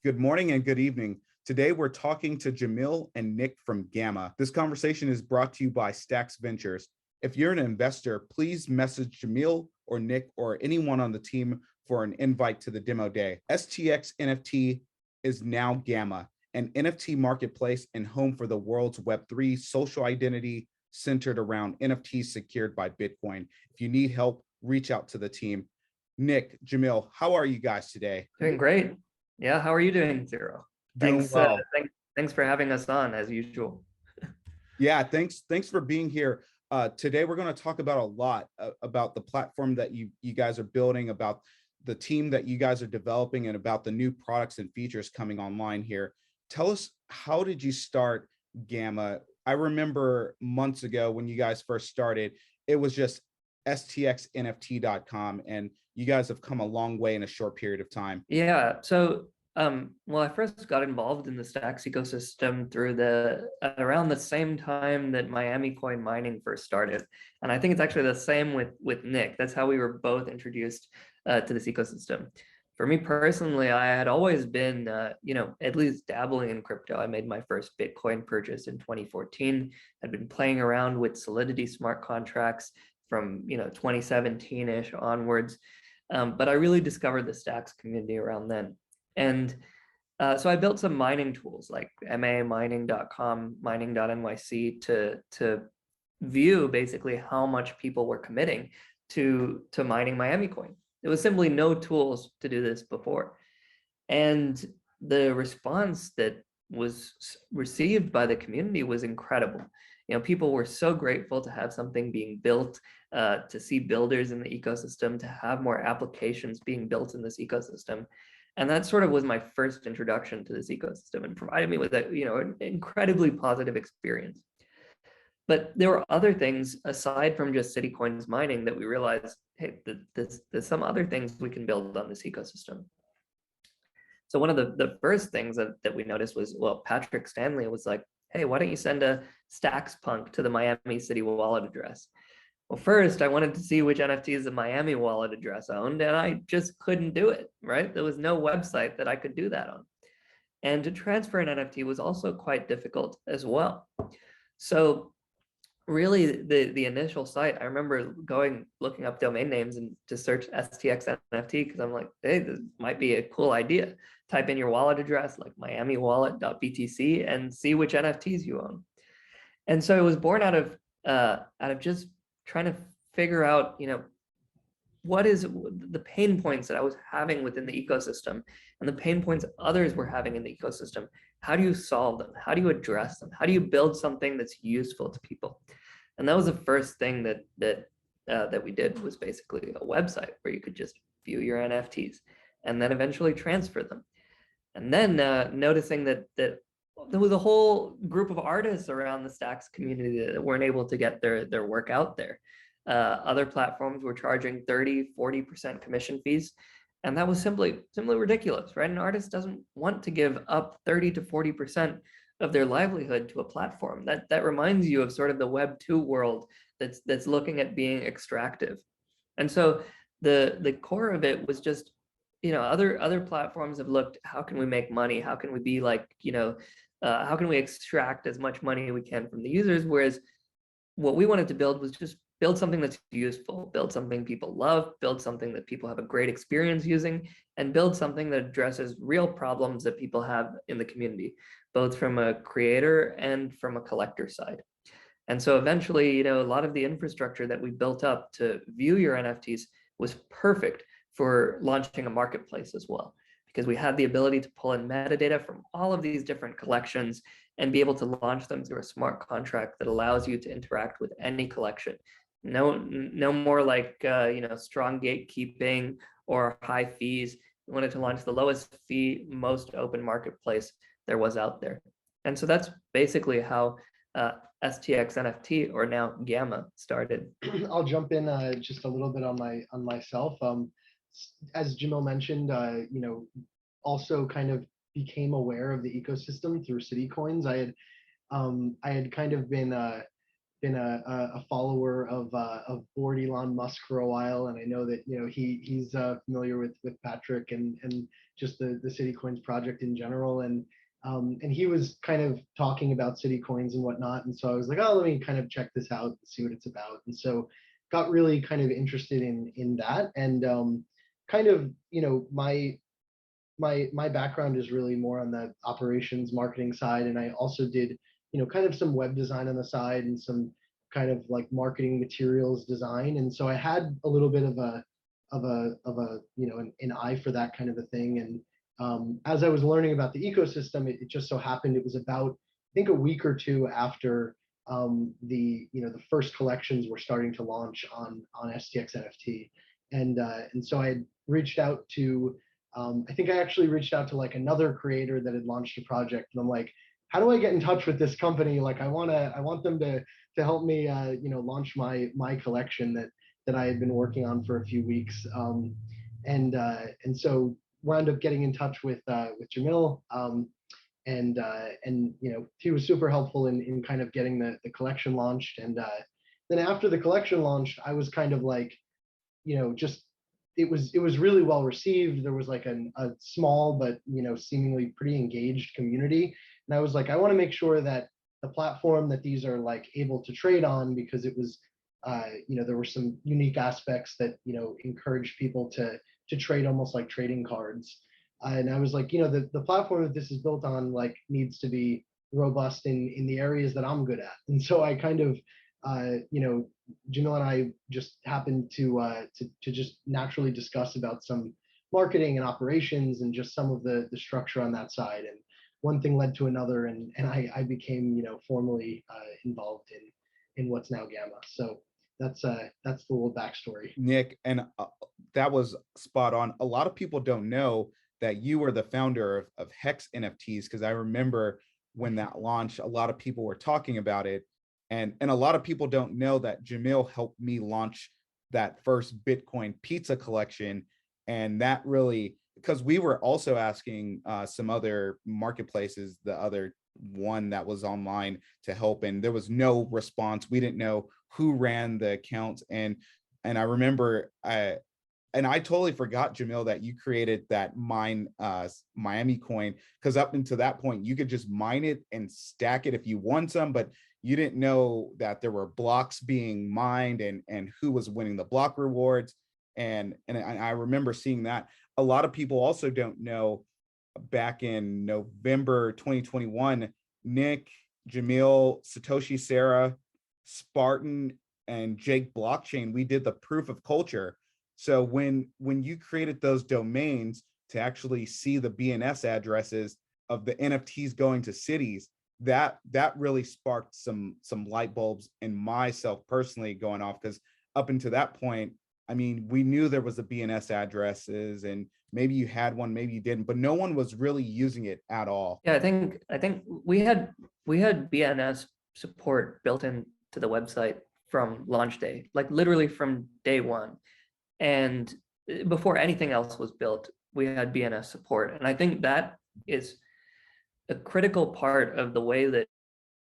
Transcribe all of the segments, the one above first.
Good morning and good evening. Today, we're talking to Jamil and Nick from Gamma. This conversation is brought to you by Stacks Ventures. If you're an investor, please message Jamil or Nick or anyone on the team for an invite to the demo day. STXNFT is now Gamma, an NFT marketplace and home for the world's Web3 social identity centered around NFTs secured by Bitcoin. If you need help, reach out to the team. Nick, Jamil, how are you guys today? Doing great. Yeah, how are you doing, Zero? Doing well. Thanks for having us on as usual. Yeah, thanks for being here. Today we're going to talk about a lot about the platform that you guys are building, about the team that you guys are developing, and about the new products and features coming online here. Tell us, how did you start Gamma? I remember months ago when you guys first started, it was just stxnft.com, and you guys have come a long way in a short period of time. Yeah, well, I first got involved in the Stacks ecosystem through around the same time that Miami coin mining first started. And I think it's actually the same with Nick. That's how we were both introduced to this ecosystem. For me personally, I had always been, at least dabbling in crypto. I made my first Bitcoin purchase in 2014. I'd been playing around with Solidity smart contracts from 2017-ish onwards. But I really discovered the Stacks community around then. And so I built some mining tools like mamining.com, mining.nyc to view basically how much people were committing to mining Miami coin. There was simply no tools to do this before. And the response that was received by the community was incredible. People were so grateful to have something being built, to see builders in the ecosystem, to have more applications being built in this ecosystem. And that sort of was my first introduction to this ecosystem and provided me with an incredibly positive experience. But there were other things aside from just city coins mining that we realized, hey, there's some other things we can build on this ecosystem. So one of the first things that we noticed was, well, Patrick Stanley was like, hey, why don't you send a Stacks Punk to the Miami City wallet address? Well, first, I wanted to see which NFTs the Miami wallet address owned, and I just couldn't do it, right? There was no website that I could do that on. And to transfer an NFT was also quite difficult as well. So really, the initial site, I remember looking up domain names and to search STXNFT because I'm like, hey, this might be a cool idea. Type in your wallet address like miamiwallet.btc and see which NFTs you own. And so it was born out of just trying to figure out, what is the pain points that I was having within the ecosystem and the pain points others were having in the ecosystem. How do you solve them? How do you address them? How do you build something that's useful to people? And that was the first thing that we did, was basically a website where you could just view your NFTs and then eventually transfer them. And then noticing that there was a whole group of artists around the Stacks community that weren't able to get their work out there. Other platforms were charging 30-40% commission fees, and that was simply ridiculous, right? An artist doesn't want to give up 30 to 40% of their livelihood to a platform. That reminds you of sort of the Web2 world that's looking at being extractive. And so the core of it was just, other platforms have looked, how can we make money? How can we be like, how can we extract as much money as we can from the users? Whereas what we wanted to build was just build something that's useful, build something people love, build something that people have a great experience using, and build something that addresses real problems that people have in the community, both from a creator and from a collector side. And so eventually, a lot of the infrastructure that we built up to view your NFTs was perfect for launching a marketplace as well, because we had the ability to pull in metadata from all of these different collections and be able to launch them through a smart contract that allows you to interact with any collection. No more like strong gatekeeping or high fees. We wanted to launch the lowest fee, most open marketplace there was out there. And so that's basically how STXNFT, or now Gamma, started. I'll jump in just a little bit on myself. As Jamil mentioned, also kind of became aware of the ecosystem through city coins. I had kind of been been a follower of board Elon Musk for a while, and I know that he's familiar with Patrick and just the City Coins project in general, and he was kind of talking about City Coins and whatnot, and so I was like, oh, let me kind of check this out and see what it's about, and so got really kind of interested in that, and kind of my background is really more on the operations marketing side, and I also did kind of some web design on the side and some kind of like marketing materials design, and so I had a little bit of a an eye for that kind of a thing. And as I was learning about the ecosystem, it just so happened it was about, I think, a week or two after the first collections were starting to launch on STXNFT, and so I had reached out to I think I actually reached out to like another creator that had launched a project, and I'm like, how do I get in touch with this company? Like, I want them to help me, launch my collection that I had been working on for a few weeks, and so wound up getting in touch with Jamil, and he was super helpful in kind of getting the collection launched, and then after the collection launched, I was kind of like, just it was really well received. There was like a small but seemingly pretty engaged community, and I was like, I want to make sure that the platform that these are like able to trade on, because it was there were some unique aspects that encouraged people to trade almost like trading cards, and I was like, the platform that this is built on like needs to be robust in the areas that I'm good at, and so I kind of Jamil and I just happened to just naturally discuss about some marketing and operations and just some of the structure on that side, and one thing led to another, and I became formally involved in what's now Gamma. So that's the little backstory. Nick, and that was spot on. A lot of people don't know that you were the founder of Hex NFTs, because I remember when that launched, a lot of people were talking about it. And a lot of people don't know that Jamil helped me launch that first Bitcoin pizza collection. And that really, because we were also asking some other marketplaces, the other one that was online, to help, and there was no response. We didn't know who ran the accounts. And I remember and I totally forgot, Jamil, that you created that Miami coin, because up until that point, you could just mine it and stack it if you won some, but you didn't know that there were blocks being mined and who was winning the block rewards. And I remember seeing that. A lot of people also don't know, back in November 2021, Nick, Jamil, Satoshi Sarah, Spartan, and Jake Blockchain, we did the proof of culture. So when you created those domains to actually see the BNS addresses of the NFTs going to cities, that really sparked some light bulbs in myself personally going off, because up until that point, I mean, we knew there was the BNS addresses, and maybe you had one, maybe you didn't, but no one was really using it at all. Yeah, I think we had BNS support built into the website from launch day, like literally from day one. And before anything else was built, we had BNS support. And I think that is a critical part of the way that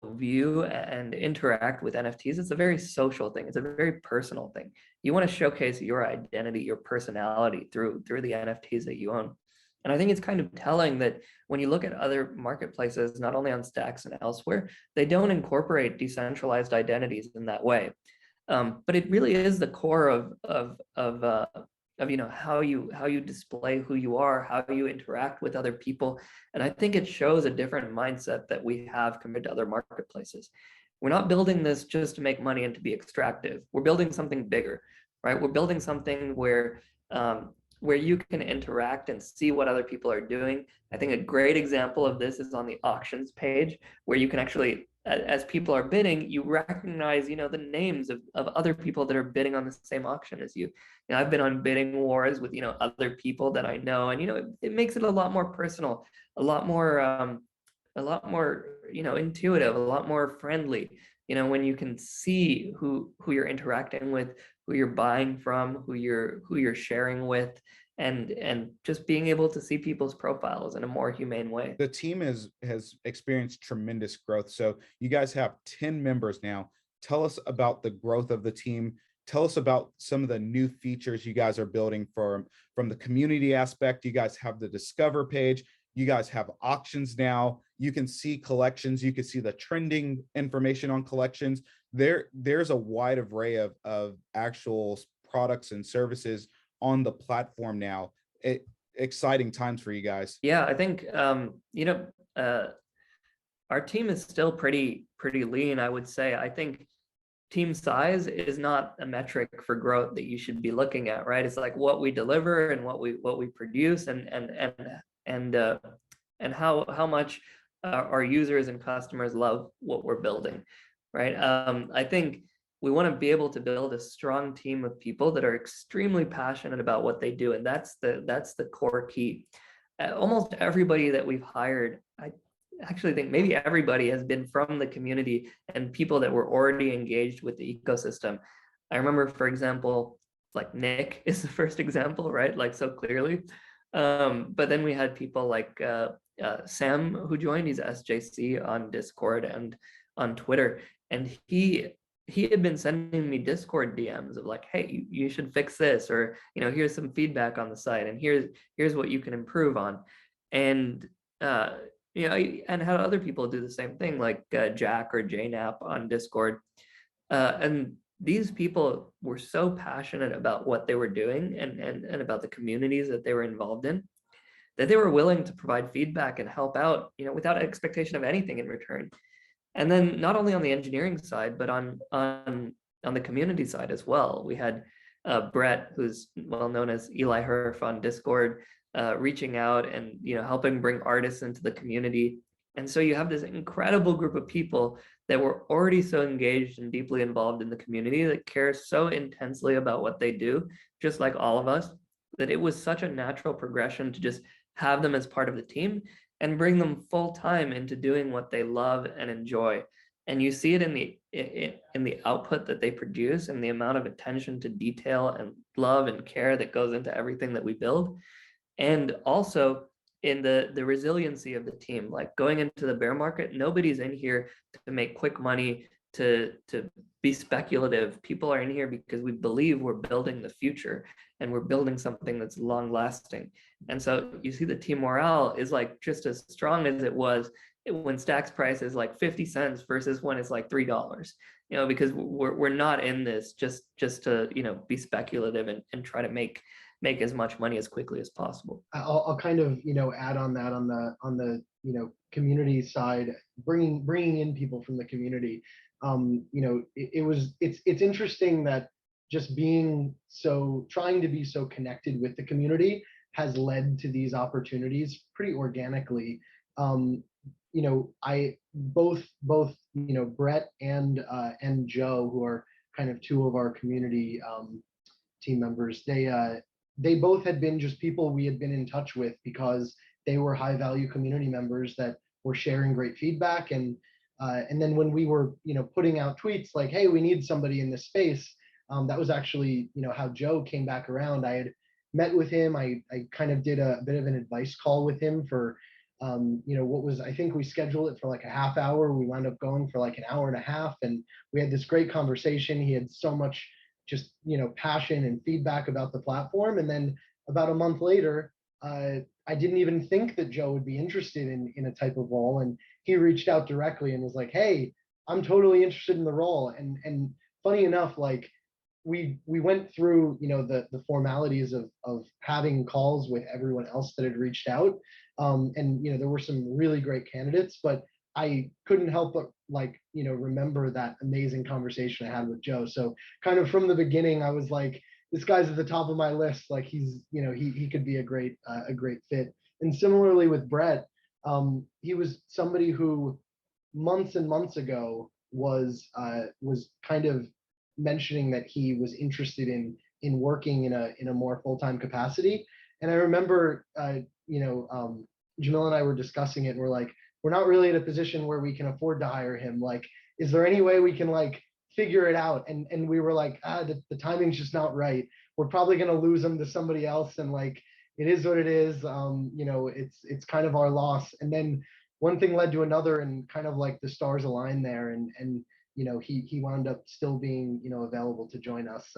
view and interact with NFTs. It's a very social thing. It's a very personal thing. You want to showcase your identity, your personality through the NFTs that you own. And I think it's kind of telling that when you look at other marketplaces, not only on Stacks and elsewhere, they don't incorporate decentralized identities in that way. But it really is the core of how you display who you are, how you interact with other people. And I think it shows a different mindset that we have compared to other marketplaces. We're not building this just to make money and to be extractive. We're building something bigger, right? We're building something where you can interact and see what other people are doing. I think a great example of this is on the auctions page, where you can actually, as people are bidding, you recognize, the names of other people that are bidding on the same auction as you. I've been on bidding wars with, other people that I know, and, it makes it a lot more personal, a lot more, intuitive, a lot more friendly, when you can see who you're interacting with, who you're buying from, who you're sharing with, and just being able to see people's profiles in a more humane way. The team has experienced tremendous growth. So you guys have 10 members now. Tell us about the growth of the team. Tell us about some of the new features you guys are building from the community aspect. You guys have the Discover page. You guys have auctions now. You can see collections. You can see the trending information on collections. There's a wide array of actual products and services on the platform now. Exciting times for you guys. Yeah, I think our team is still pretty lean, I would say. I think team size is not a metric for growth that you should be looking at, right? It's like what we deliver and what we produce, and how much our users and customers love what we're building, right? I think we want to be able to build a strong team of people that are extremely passionate about what they do, and that's the core key. Almost everybody that we've hired, I actually think maybe everybody, has been from the community and people that were already engaged with the ecosystem. I remember, for example, like Nick is the first example, right? Like so clearly. But then we had people like Sam, who joined. He's SJC on Discord and on Twitter, and he had been sending me Discord DMs of like, hey, you should fix this, or here's some feedback on the site, and here's what you can improve on. And and had other people do the same thing, like Jack or JNap on Discord. And these people were so passionate about what they were doing and about the communities that they were involved in, that they were willing to provide feedback and help out, without expectation of anything in return. And then not only on the engineering side, but on the community side as well. We had Brett, who's well known as Eli Herf on Discord, reaching out and helping bring artists into the community. And so you have this incredible group of people that were already so engaged and deeply involved in the community, that care so intensely about what they do, just like all of us, that it was such a natural progression to just have them as part of the team and bring them full time into doing what they love and enjoy. And you see it in the output that they produce, and the amount of attention to detail and love and care that goes into everything that we build. And also in the resiliency of the team. Like going into the bear market, nobody's in here to make quick money, to be speculative. People are in here because we believe we're building the future, and we're building something that's long lasting. And so you see the team morale is like just as strong as it was when Stacks price is like 50 cents versus when it's like $3, because we're not in this just to be speculative and try to make as much money as quickly as possible. I'll kind of add on that on the community side, bringing in people from the community. It's interesting that just trying to be so connected with the community has led to these opportunities pretty organically. I both Brett and Joe, who are kind of two of our community team members, they both had been just people we had been in touch with because they were high value community members that were sharing great feedback. And then when we were putting out tweets like, hey, we need somebody in this space, that was actually how Joe came back around. I had met with him. I kind of did a bit of an advice call with him for I think we scheduled it for like a half hour. We wound up going for like an hour and a half, and we had this great conversation. He had so much just passion and feedback about the platform. And then about a month later, I didn't even think that Joe would be interested in a type of role, and he reached out directly and was like, hey, I'm totally interested in the role. And funny enough, like we went through the formalities of having calls with everyone else that had reached out, and there were some really great candidates, but I couldn't help but remember that amazing conversation I had with Joe. So kind of from the beginning, I was like, this guy's at the top of my list. Like he's he could be a great fit. And similarly with Brett, he was somebody who months and months ago was kind of mentioning that he was interested in working in a more full-time capacity. And I remember Jamil and I were discussing it, and we're like, we're not really in a position where we can afford to hire him. Like, is there any way we can figure it out? And we were like, the timing's just not right. We're probably going to lose him to somebody else. And it is what it is. It's kind of our loss. And then one thing led to another, and kind of the stars aligned there. And he wound up still being, available to join us,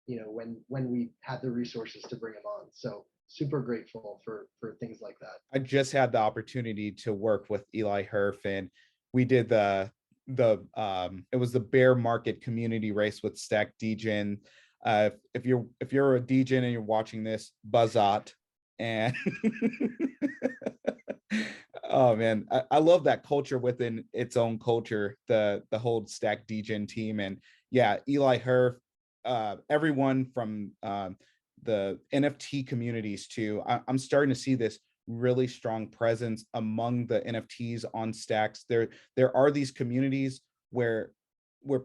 when we had the resources to bring him on. So super grateful for things like that. I just had the opportunity to work with Eli Herf, and we did it was the bear market community race with Stack Degen. If you're a Degen and you're watching this, buzz out. And oh man, I love that culture within its own culture, the whole Stack Degen team. And yeah, Eli Herf, everyone from the NFT communities too. I'm starting to see this really strong presence among the NFTs on Stacks. There are these communities where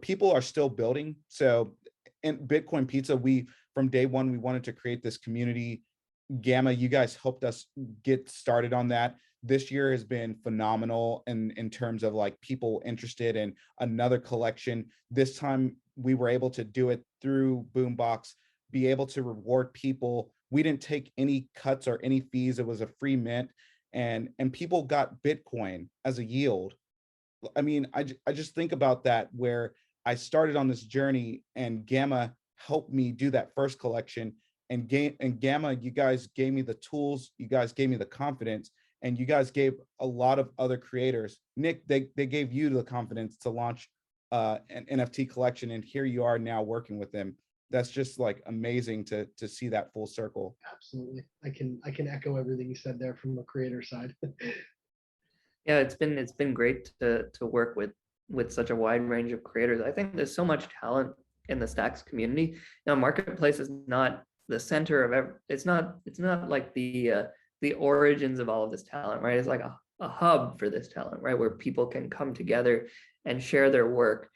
people are still building. So in Bitcoin Pizza, we from day one we wanted to create this community. Gamma, you guys helped us get started on that. This year has been phenomenal in terms of like people interested in another collection. This time we were able to do it through Boombox, be able to reward people. We didn't take any cuts or any fees. It was a free mint, and people got Bitcoin as a yield. I mean, I just think about that, where I started on this journey and Gamma helped me do that first collection. And Gamma, you guys gave me the tools, you guys gave me the confidence, and you guys gave a lot of other creators. Nick, they gave you the confidence to launch an NFT collection, and here you are now working with them. That's just like amazing to see that full circle. Absolutely. I can echo everything you said there from the creator side. Yeah, it's been great to work with such a wide range of creators. I think there's so much talent in the Stacks community. Now, Marketplace is not the center of it's not like the origins of all of this talent, right? It's like a hub for this talent, right? Where people can come together and share their work.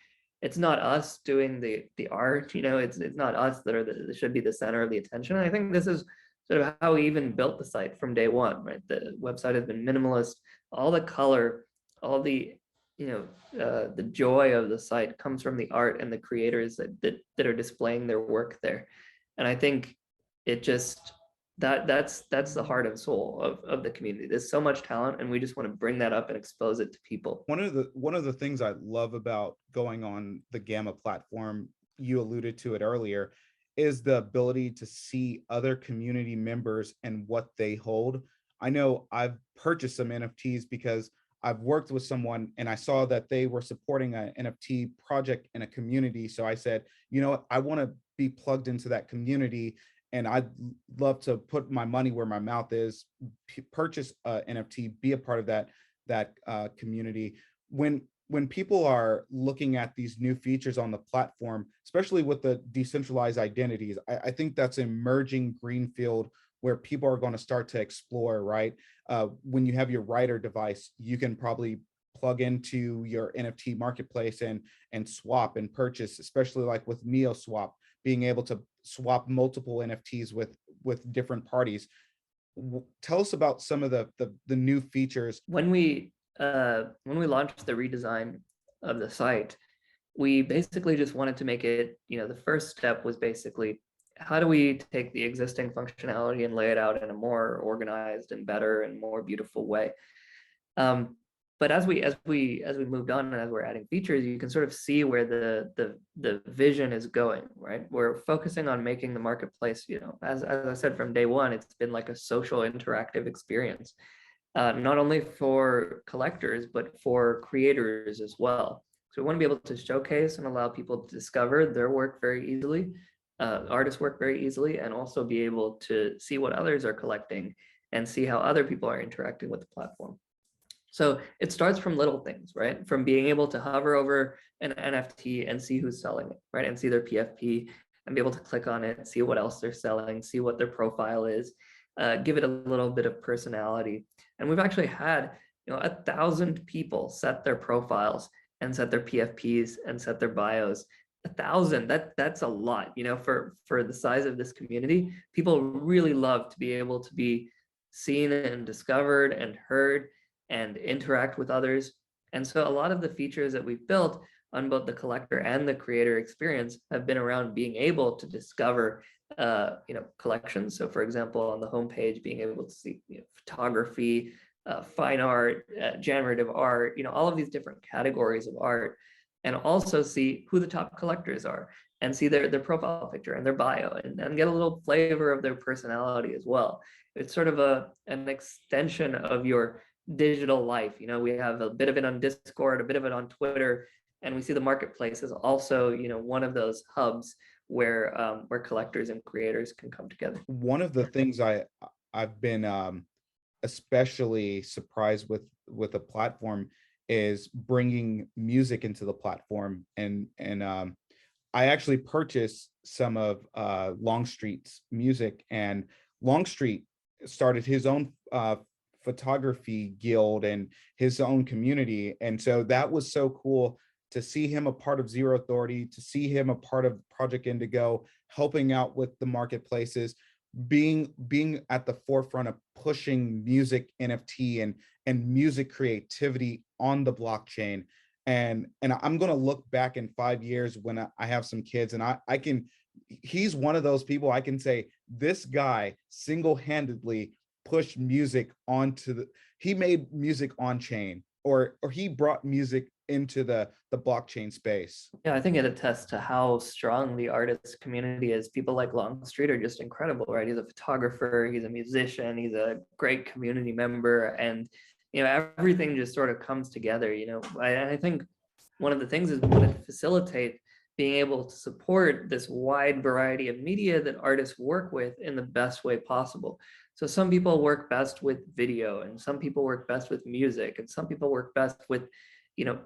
It's not us doing the art, it's not us that should be the center of the attention. And I think this is sort of how we even built the site from day one, right? The website has been minimalist. All the color, all the the joy of the site comes from the art and the creators that are displaying their work there. And I think it just that's the heart and soul of the community. There's so much talent, and we just want to bring that up and expose it to people. One of the things I love about going on the Gamma platform, you alluded to it earlier, is the ability to see other community members and what they hold. I know I've purchased some NFTs because I've worked with someone and I saw that they were supporting an NFT project in a community. So I said, you know what, I want to be plugged into that community, and I'd love to put my money where my mouth is, purchase NFT, be a part of that community. When people are looking at these new features on the platform, especially with the decentralized identities, I think that's an emerging greenfield where people are going to start to explore, right? When you have your writer device, you can probably plug into your NFT marketplace and swap and purchase, especially like with NeoSwap, being able to swap multiple NFTs with different parties. Tell us about some of the new features. When we launched the redesign of the site, we basically just wanted to make it, the first step was basically, how do we take the existing functionality and lay it out in a more organized and better and more beautiful way? But as we moved on and as we're adding features, you can sort of see where the vision is going, right? We're focusing on making the marketplace, as I said from day one, it's been like a social interactive experience, not only for collectors, but for creators as well. So we want to be able to showcase and allow people to discover their work very easily, artists' work very easily, and also be able to see what others are collecting and see how other people are interacting with the platform. So it starts from little things, right? From being able to hover over an NFT and see who's selling it, right? And see their PFP and be able to click on it, see what else they're selling, see what their profile is, give it a little bit of personality. And we've actually had 1,000 people set their profiles and set their PFPs and set their bios. 1,000, that's a lot, for the size of this community. People really love to be able to be seen and discovered and heard and interact with others. And so a lot of the features that we've built on both the collector and the creator experience have been around being able to discover collections. So for example, on the homepage, being able to see photography, fine art, generative art, all of these different categories of art and also see who the top collectors are and see their profile picture and their bio and get a little flavor of their personality as well. It's sort of an extension of your digital life. You know, we have a bit of it on Discord, a bit of it on Twitter, and we see the marketplace is also, you know, one of those hubs where collectors and creators can come together. One of the things I've been especially surprised with the platform is bringing music into the platform, and I actually purchased some of Longstreet's music, and Longstreet started his own photography guild and his own community, and so that was so cool to see him a part of Zero Authority, to see him a part of Project Indigo, helping out with the marketplaces, being at the forefront of pushing music NFT and music creativity on the blockchain. And I'm going to look back in 5 years when I have some kids, and I can, he's one of those people I can say, this guy single-handedly pushed music onto he made music on chain, or he brought music into the blockchain space. Yeah, I think it attests to how strong the artist community is. People like Longstreet are just incredible, right? He's a photographer, he's a musician, he's a great community member, and you know, everything just sort of comes together. You know, I think one of the things is we want to facilitate being able to support this wide variety of media that artists work with in the best way possible. So some people work best with video, and some people work best with music, and some people work best with, you know,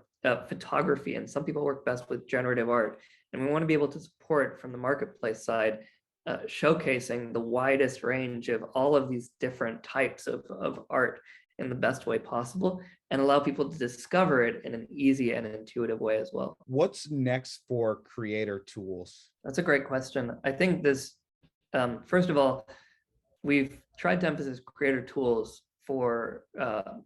photography, and some people work best with generative art. And we want to be able to support from the marketplace side, showcasing the widest range of all of these different types of art in the best way possible, and allow people to discover it in an easy and intuitive way as well. What's next for creator tools? That's a great question. I think this, first of all, we've tried to emphasize creator tools for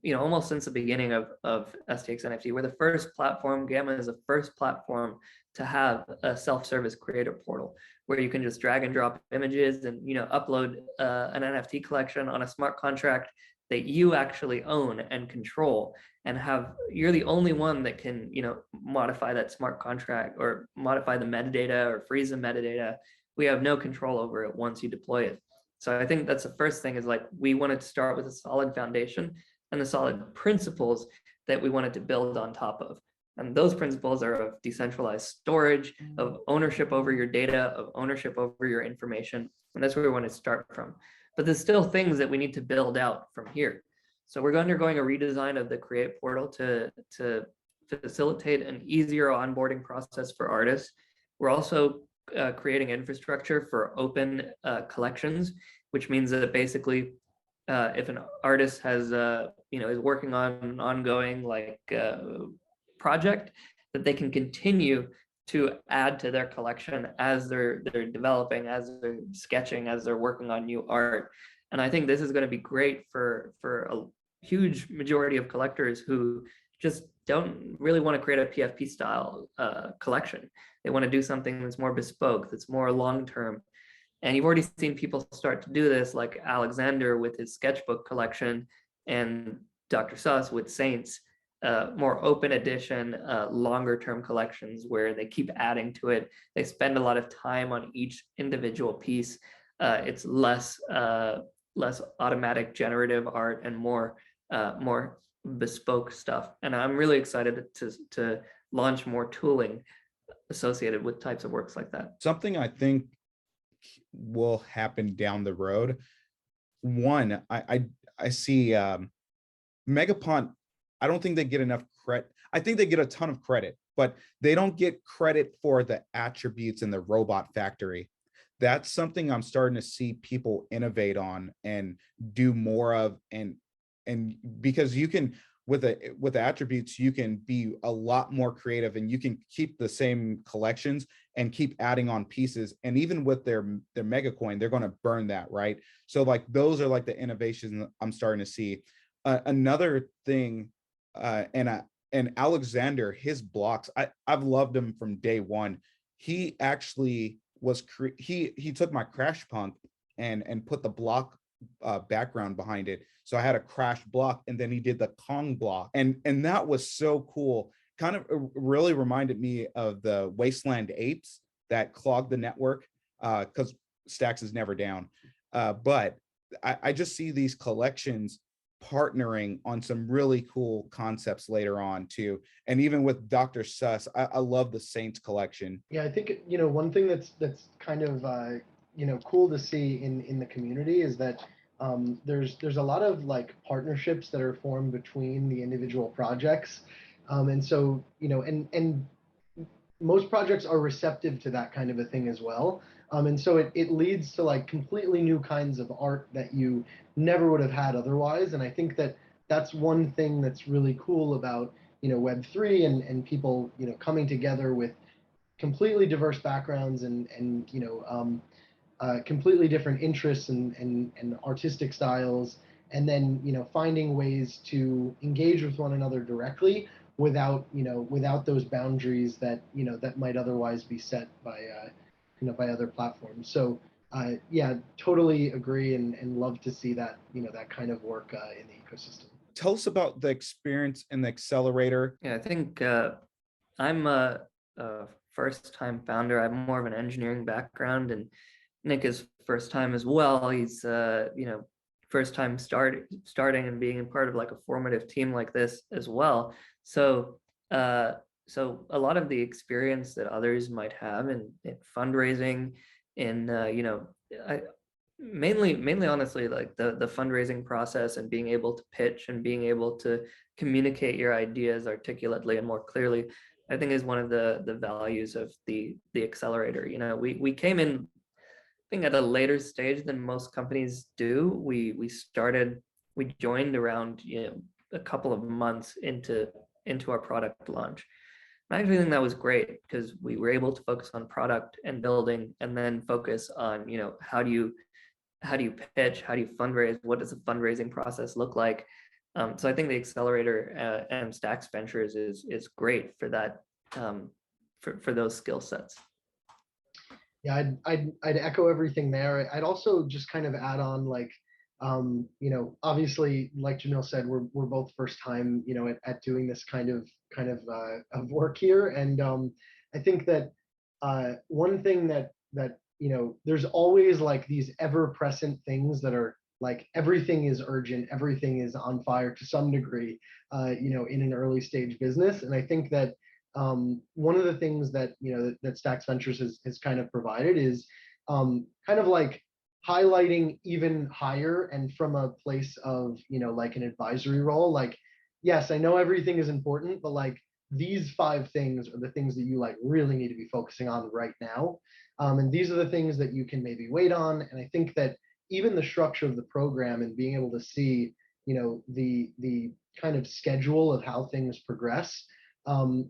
you know, almost since the beginning of STXNFT. We're the first platform. Gamma is the first platform to have a self-service creator portal where you can just drag and drop images and, you know, upload an NFT collection on a smart contract that you actually own and control, and have, you're the only one that can, you know, modify that smart contract or modify the metadata or freeze the metadata. We have no control over it once you deploy it. So I think that's the first thing, is like, we wanted to start with a solid foundation and the solid principles that we wanted to build on top of. And those principles are of decentralized storage, of ownership over your data, of ownership over your information. And that's where we want to start from. But there's still things that we need to build out from here. So we're undergoing a redesign of the Create portal to facilitate an easier onboarding process for artists. We're also creating infrastructure for open collections, which means that basically if an artist has you know, is working on an ongoing like project, that they can continue to add to their collection as they're developing, as they're sketching, as they're working on new art. And I think this is going to be great for a huge majority of collectors who just don't really want to create a PFP style collection. They want to do something that's more bespoke, that's more long-term. And you've already seen people start to do this, like Alexander with his sketchbook collection, and Dr. Suss with Saints, more open edition, longer term collections where they keep adding to it. They spend a lot of time on each individual piece. It's less automatic generative art and more bespoke stuff. And I'm really excited to launch more tooling associated with types of works like that. Something I think will happen down the road. One, I see Megapont. I don't think they get enough credit. I think they get a ton of credit, but they don't get credit for the attributes in the robot factory. That's something I'm starting to see people innovate on and do more of, and because you can, with the attributes, you can be a lot more creative, and you can keep the same collections and keep adding on pieces. And even with their mega coin, they're going to burn that, right? So like, those are like the innovations I'm starting to see. Another thing, and Alexander, his blocks, I've loved him from day one. He actually was he took my Crash Punk and put the block background behind it. So I had a Crash block, and then he did the Kong block, and that was so cool. kind of really reminded me of the Wasteland apes that clogged the network, because Stacks is never down. But I just see these collections partnering on some really cool concepts later on too. And even with Dr. Suss, I love the Saints collection. Yeah, I think, one thing that's kind of cool to see in the community is that there's a lot of like partnerships that are formed between the individual projects. And so, and most projects are receptive to that kind of a thing as well. And so it leads to like completely new kinds of art that you never would have had otherwise. And I think that that's one thing that's really cool about, Web3 and people, coming together with completely diverse backgrounds and completely different interests and artistic styles, and then finding ways to engage with one another directly without without those boundaries that that might otherwise be set by by other platforms. So yeah, totally agree and love to see that that kind of work in the ecosystem. Tell us about the experience in the accelerator. Yeah, I think I'm a first-time founder. I have more of an engineering background, and Nick is first time as well. He's first time starting and being a part of like a formative team like this as well. So so a lot of the experience that others might have in fundraising, in mainly honestly, like the fundraising process and being able to pitch and being able to communicate your ideas articulately and more clearly, I think is one of the values of the accelerator. We came in, I think, at a later stage than most companies do. We joined around a couple of months into our product launch. I actually think that was great because we were able to focus on product and building, and then focus on how do you pitch, how do you fundraise, what does the fundraising process look like. So I think the accelerator and Stacks Ventures is great for that, for those skill sets. Yeah, I'd echo everything there. I'd also just kind of add on, like, obviously, like Jamil said, we're both first time, at doing this kind of work here, and I think that one thing that there's always like these ever present things that are like everything is urgent, everything is on fire to some degree, in an early stage business, and I think that one of the things that that Stacks Ventures has kind of provided is kind of like highlighting even higher, and from a place of like an advisory role, like, yes, I know everything is important, but like these 5 things are the things that you like really need to be focusing on right now, and these are the things that you can maybe wait on. And I think that even the structure of the program and being able to see the kind of schedule of how things progress,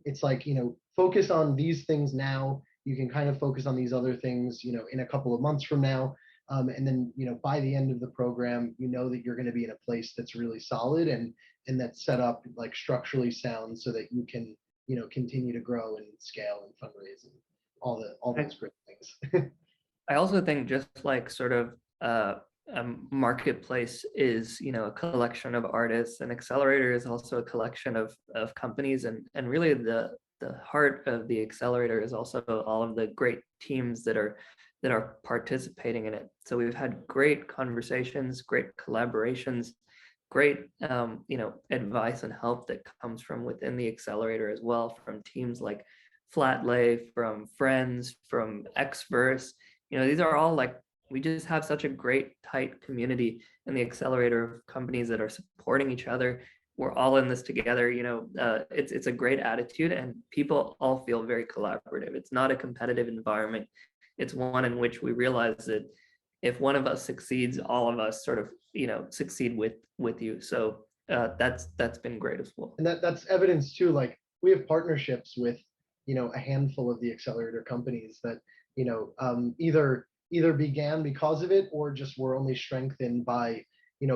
it's like focus on these things now, you can kind of focus on these other things in a couple of months from now, and then by the end of the program that you're going to be in a place that's really solid and that's set up like structurally sound, so that you can continue to grow and scale and fundraise and all those great things. I also think just like sort of a marketplace is a collection of artists, and accelerator is also a collection of companies, and really the heart of the accelerator is also all of the great teams that are participating in it. So we've had great conversations, great collaborations, great advice and help that comes from within the accelerator as well, from teams like Flatlay, from Friends, from Xverse. These are all like, we just have such a great tight community in the accelerator of companies that are supporting each other. We're all in this together. It's a great attitude, and people all feel very collaborative. It's not a competitive environment. It's one in which we realize that if one of us succeeds, all of us sort of succeed with you. So that's been great as well. And that's evidence too. Like, we have partnerships with a handful of the accelerator companies that either began because of it, or just were only strengthened by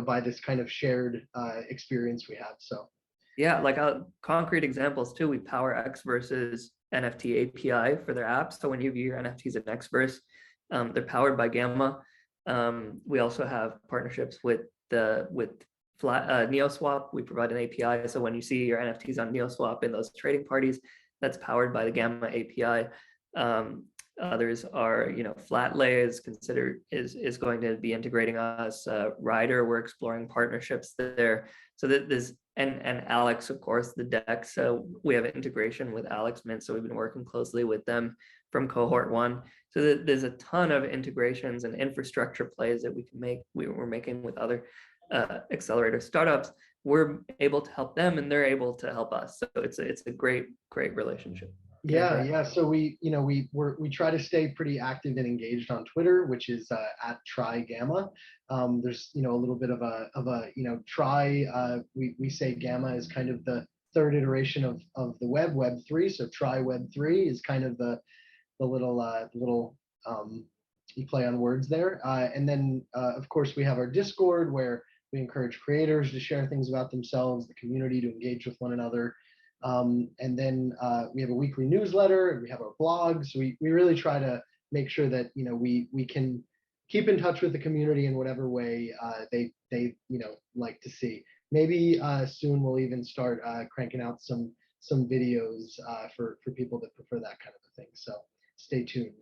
by this kind of shared experience we have. So yeah, like concrete examples too. We power Xverse's NFT API for their apps. So when you view your NFTs in Xverse, they're powered by Gamma. We also have partnerships with NeoSwap. We provide an API, so when you see your NFTs on NeoSwap in those trading parties, that's powered by the Gamma API. Others are, Flatlay is going to be integrating us. Rider, we're exploring partnerships there. So that there's and Alex, of course, the DEX. So we have integration with Alex Mint, so we've been working closely with them from cohort 1. So there's a ton of integrations and infrastructure plays that we can make. We're making with other accelerator startups. We're able to help them, and they're able to help us. So it's a great relationship. Yeah. So we try to stay pretty active and engaged on Twitter, which is at Try Gamma. There's a little bit of a Try. We say Gamma is kind of the third iteration of the Web3. So Try Web3 is kind of the little you play on words there. And then of course we have our Discord, where we encourage creators to share things about themselves, the community to engage with one another. And then we have a weekly newsletter, and we have our blogs. So we really try to make sure that we can keep in touch with the community in whatever way they like to see. Maybe soon we'll even start cranking out some videos for people that prefer that kind of a thing. So stay tuned.